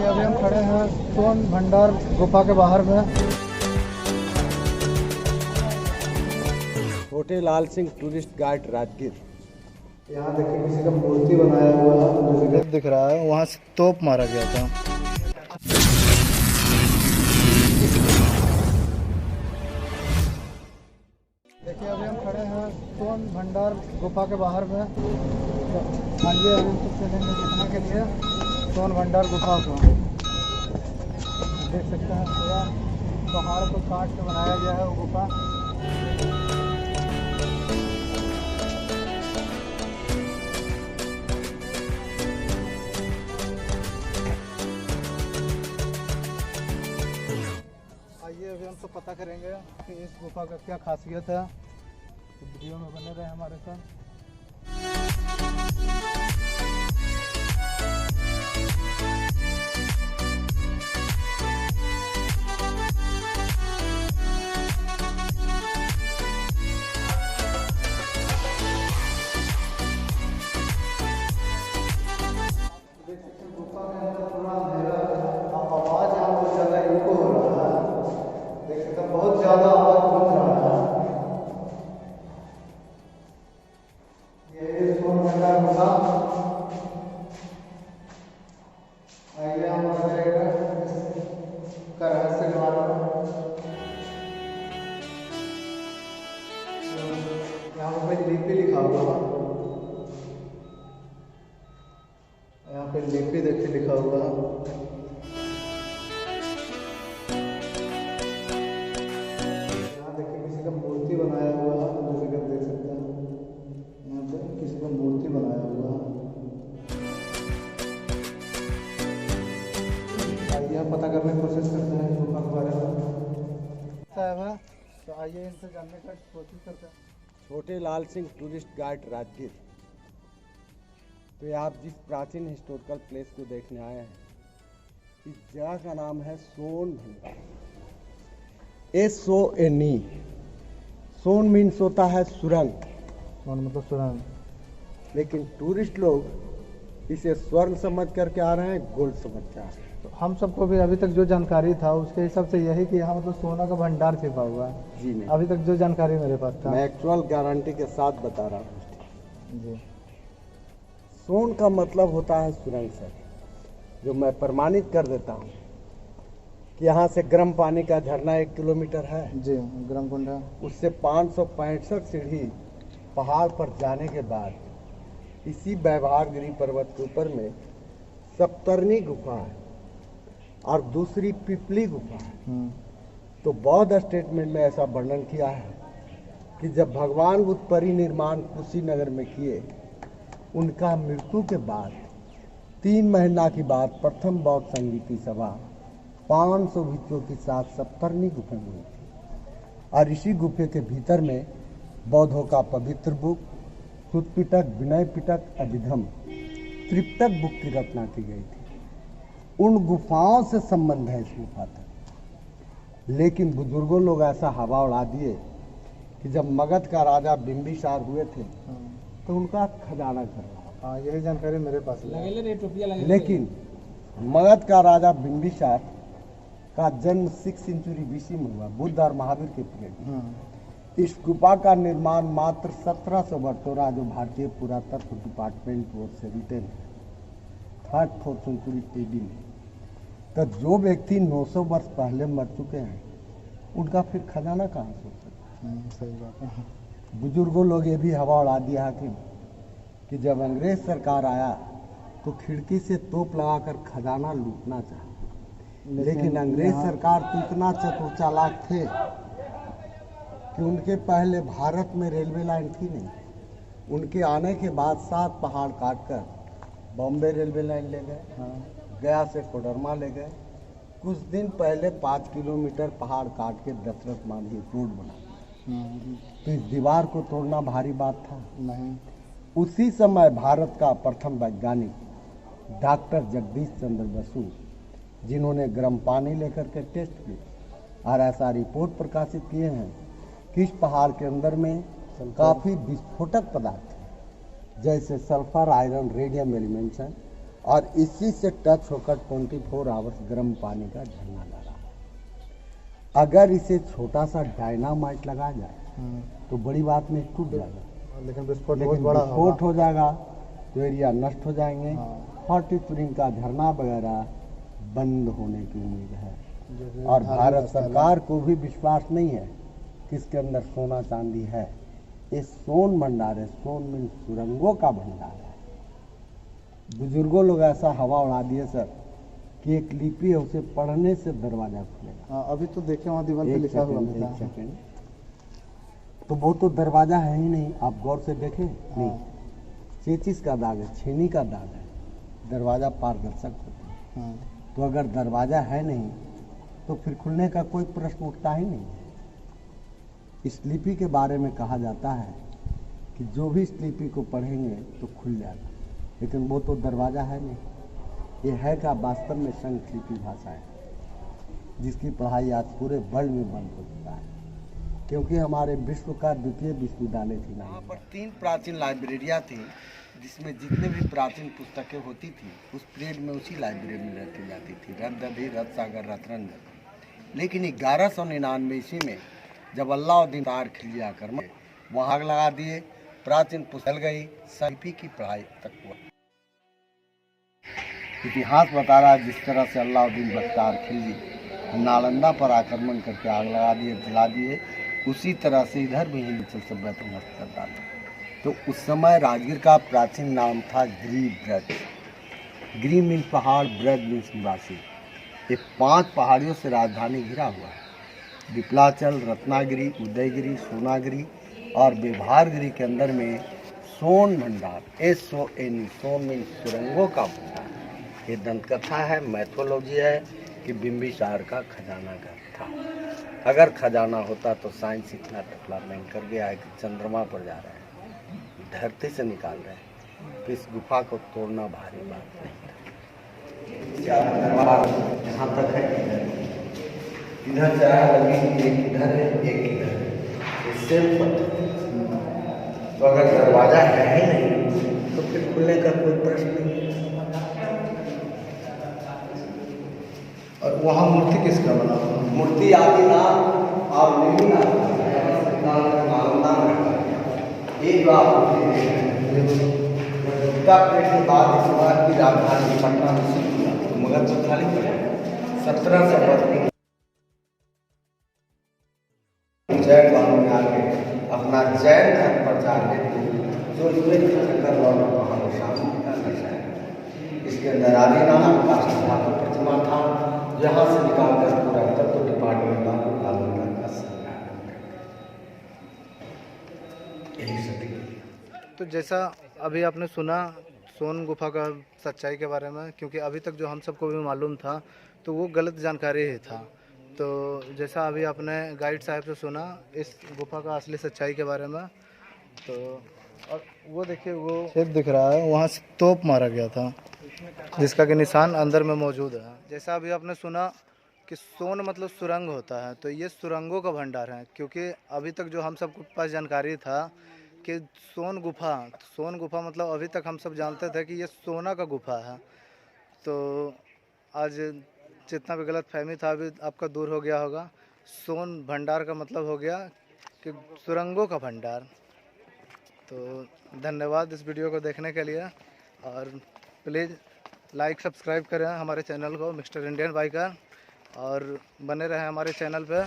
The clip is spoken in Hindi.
देखिए अभी हम खड़े हैं सोन भंडार गुफा के बाहर में। छोटे लाल सिंह टूरिस्ट गाइड राजगीर। यहाँ देखिए किसी का मूर्ति बनाया हुआ है, जो जगह दिख रहा है वहाँ से तोप मारा गया था। देखिए अभी हम खड़े हैं सोन भंडार गुफा के बाहर में। आइए हम चलेंगे देखने के लिए सोन भंडार गुफा को। देख सकते हैं पूरा पहाड़ को काट के बनाया गया है वो गुफा। आइए अभी हम तो पता करेंगे कि इस गुफा का क्या खासियत है। तो वीडियो में बने रहे हमारे साथ। गुफा के अंदर पूरा अंधेरा है, आवाज यहाँ बहुत ज्यादा इको हो रहा है। देख सकते हैं बहुत ज्यादा आवाज गूंज रहा है। ये सोन भंडार गुफा। आइए हम अंदर का रहस्य निवारण। यहाँ पे लिपि लिखा हुआ है। यहाँ पे लिपि देखिए लिखा हुआ है। यहाँ देखिए किसी का मूर्ति बनाया हुआ है, जो जगह देख सकते हैं। यहाँ पे किसी का मूर्ति बनाया हुआ है। आइए हम पता करने की कोशिश करते हैं गुफा के बारे में। साहब तो आइए इनसे जानने का कोशिश करते हैं। छोटे लाल सिंह टूरिस्ट गाइड राजगीर। तो ये आप जिस प्राचीन हिस्टोरिकल प्लेस को देखने आए हैं, इस जगह का नाम है सोन भंडार। SONE। सोन मीन्स होता है सुरंग, सोन मतलब सुरंग। लेकिन टूरिस्ट लोग इसे स्वर्ण समझ करके आ रहे हैं, गोल्ड समझ के आ रहे हैं। तो हम सबको भी अभी तक जो जानकारी था उसके हिसाब से यही कि यहाँ मतलब सोना का भंडार छिपा हुआ है। जी नहीं, अभी तक जो जानकारी मेरे पास था। मैं एक्चुअल गारंटी के साथ बता रहा हूँ। जी। सोन का मतलब होता है सुरंग से, जो मैं प्रमाणित कर देता हूँ कि यहाँ से गर्म पानी का झरना 1 किलोमीटर है। जी गर्म कुंड है। उससे 565 सीढ़ी पहाड़ पर जाने के बाद इसी वैभागिरी पर्वत के ऊपर में सप्तर्णी गुफा है और दूसरी पिपली गुफा है। तो बौद्ध स्टेटमेंट में ऐसा वर्णन किया है कि जब भगवान बुद्ध परिनिर्माण कुशीनगर में किए, उनका मृत्यु के बाद 3 महीना के बाद प्रथम बौद्ध संघ की सभा 500 भिक्षुओं के साथ सप्तर्णी गुफा में हुई थी। और इसी गुफे के भीतर में बौद्धों का पवित्र बुक, सुत पिटक, विनय पिटक, अभिधम, त्रिपिटक बुक की रचना की गई थी। उन गुफाओं से संबंध है इस गुफा तक। लेकिन बुजुर्गों लोग ऐसा हवा उड़ा दिए कि जब मगध का राजा बिंबिसार हुए थे तो उनका खजाना कर रहा। हाँ यही जानकारी मेरे पास है। लेकिन मगध का राजा बिंबिसार का जन्म 6 सेंचुरी BC में हुआ, बुद्ध और महावीर के पीरियड। इस गुफा का निर्माण मात्र 1700 वर्ष हो रहा, जो भारतीय पुरातत्व डिपार्टमेंट की ओर से रिटेन है 3rd-4th सेंचुरी AD में। तो जो व्यक्ति 900 वर्ष पहले मर चुके हैं, उनका फिर खजाना कहाँ से हो सकता है? सही बात है। बुजुर्गों लोग ये भी हवा उड़ा दिया कि जब अंग्रेज सरकार आया तो खिड़की से तोप लगाकर खजाना लूटना चाहा। लेकिन अंग्रेज सरकार तो इतना चतुर चालाक थे कि उनके पहले भारत में रेलवे लाइन थी नहीं। उनके आने के बाद 7 पहाड़ काटकर बॉम्बे रेलवे लाइन ले गए। गया से कोडरमा ले गए। कुछ दिन पहले 5 किलोमीटर पहाड़ काट के दशरथ मांझी रोड बना। तो इस दीवार को तोड़ना भारी बात था नहीं। उसी समय भारत का प्रथम वैज्ञानिक डॉक्टर जगदीश चंद्र बसु, जिन्होंने गर्म पानी लेकर के टेस्ट किए और ऐसा रिपोर्ट प्रकाशित किए हैं कि इस पहाड़ के अंदर में काफ़ी विस्फोटक पदार्थ हैं, जैसे सल्फर, आयरन, रेडियम एलिमेंट्स हैं और इसी से टच होकर 24 आवर्स गर्म पानी का झरना ला रहा है। अगर इसे छोटा सा डायनामाइट लगा जाए तो बड़ी बात नहीं, टूट जाएगा, लेकिन विस्फोट बहुत लेकिन बड़ा विस्फोट हो जाएगा तो एरिया नष्ट हो जाएंगे। हॉट स्प्रिंग का झरना वगैरह बंद होने की उम्मीद है। और भारत सरकार को भी विश्वास नहीं है कि इसके अंदर सोना चांदी है। ये सोन भंडार है, सोन मीन सुरंगों का भंडार है। बुजुर्गों लोग ऐसा हवा उड़ा दिए सर कि एक लिपि है, उसे पढ़ने से दरवाजा खुलेगा। अभी तो देखे वहाँ दीवार पे लिखा हुआ एक था। सेकंड, तो वो तो दरवाजा है ही नहीं, आप गौर से देखें। नहीं, चेचिस का दाग है, छेनी का दाग है, दरवाजा पारदर्शक होता है। तो अगर दरवाजा है नहीं तो फिर खुलने का कोई प्रश्न उठता ही नहीं है। इस लिपि के बारे में कहा जाता है कि जो भी इस लिपि को पढ़ेंगे तो खुल जाएगा, लेकिन वो तो दरवाजा है नहीं। ये है क्या वास्तव में संस्कृति भाषा है, जिसकी पढ़ाई आज पूरे वर्ल्ड में बंद हो चुका है, क्योंकि हमारे विश्व का द्वितीय विश्वविद्यालय थी ना। वहाँ पर 3 प्राचीन लाइब्रेरियाँ थी, जिसमें जितने भी प्राचीन पुस्तकें होती थी उस पीरियड में उसी लाइब्रेरी में रखी जाती थी, रत्नदधी, रत्नसागर, रत्नरंजन। लेकिन 1199 ईस्वी में जब अलाउद्दीन तार खिलिया आक्रमण वहाँ आग लगा दिए, प्राचीन पुस्तक गई, लिपि की पढ़ाई तक हुआ। इतिहास बता रहा है जिस तरह से अलाउद्दीन बख्तियार खिलजी नालंदा पर आक्रमण करके आग लगा दिए, जला दिए, उसी तरह से इधर भी हिंदू सभ्यता नष्ट कर डाला। तो उस समय राजगीर का प्राचीन नाम था गिरिब्रज। गिरि मीन पहाड़, ब्रज मीन्स निवासी। ये 5 पहाड़ियों से राजधानी घिरा हुआ है। विप्लाचल, रत्नागिरी, उदयगिरी, सोनागिरी और व्यवहारगिरी के अंदर में सोन भंडार, SON, सोन मीन सुरंगों का भंडार। ये दंतकथा है, मैथोलॉजी है कि बिंबिसार का खजाना घर था। अगर खजाना होता तो साइंस इतना डेवलपमेंट कर गया है कि चंद्रमा पर जा रहे हैं, धरती से निकाल रहे हैं, तो इस गुफा को तोड़ना भारी बात नहीं था। यहाँ तक है, इधर चार लगी, एक इधर है, एक इधर है, सेम पत्थर। तो अगर दरवाजा है ही नहीं तो फिर खुलने का कोई प्रश्न नहीं है। और वहाँ मूर्ति किसका बना हुआ? मूर्ति आदिनाथ और नेमिनाथ नालंदा में एक बार का प्लेट के बाद इस बार की राजधानी पटना में शुरू हुआ, तो मगध तो खाली पड़ा। 1700 जैन बाबू में आके अपना जैन धर्म प्रचार हेतु जो इसमें कर लौटा वहाँ शामिल करना चाहिए। इसके अंदर आदिनाथ का स्थापना प्रतिमा था, यहाँ से निकालकर पूरा तत्व डिपार्टमेंट नालंदा का संचालन यही सब। तो जैसा अभी आपने सुना सोन गुफा का सच्चाई के बारे में, क्योंकि अभी तक जो हम सबको भी मालूम था तो वो गलत जानकारी ही था। तो जैसा अभी आपने गाइड साहब से सुना इस गुफा का असली सच्चाई के बारे में, तो और वो देखिए वो छेद दिख रहा है, वहाँ से तोप मारा गया था जिसका कि निशान अंदर में मौजूद है। जैसा अभी आपने सुना कि सोन मतलब सुरंग होता है, तो ये सुरंगों का भंडार है, क्योंकि अभी तक जो हम सबके पास जानकारी था कि सोन गुफा मतलब अभी तक हम सब जानते थे कि ये सोना का गुफा है। तो आज जितना भी गलत फहमी था अभी आपका दूर हो गया होगा। सोन भंडार का मतलब हो गया कि सुरंगों का भंडार। तो धन्यवाद इस वीडियो को देखने के लिए, और प्लीज़ लाइक सब्सक्राइब करें हमारे चैनल को मिस्टर इंडियन बाइकर, और बने रहें हमारे चैनल पे।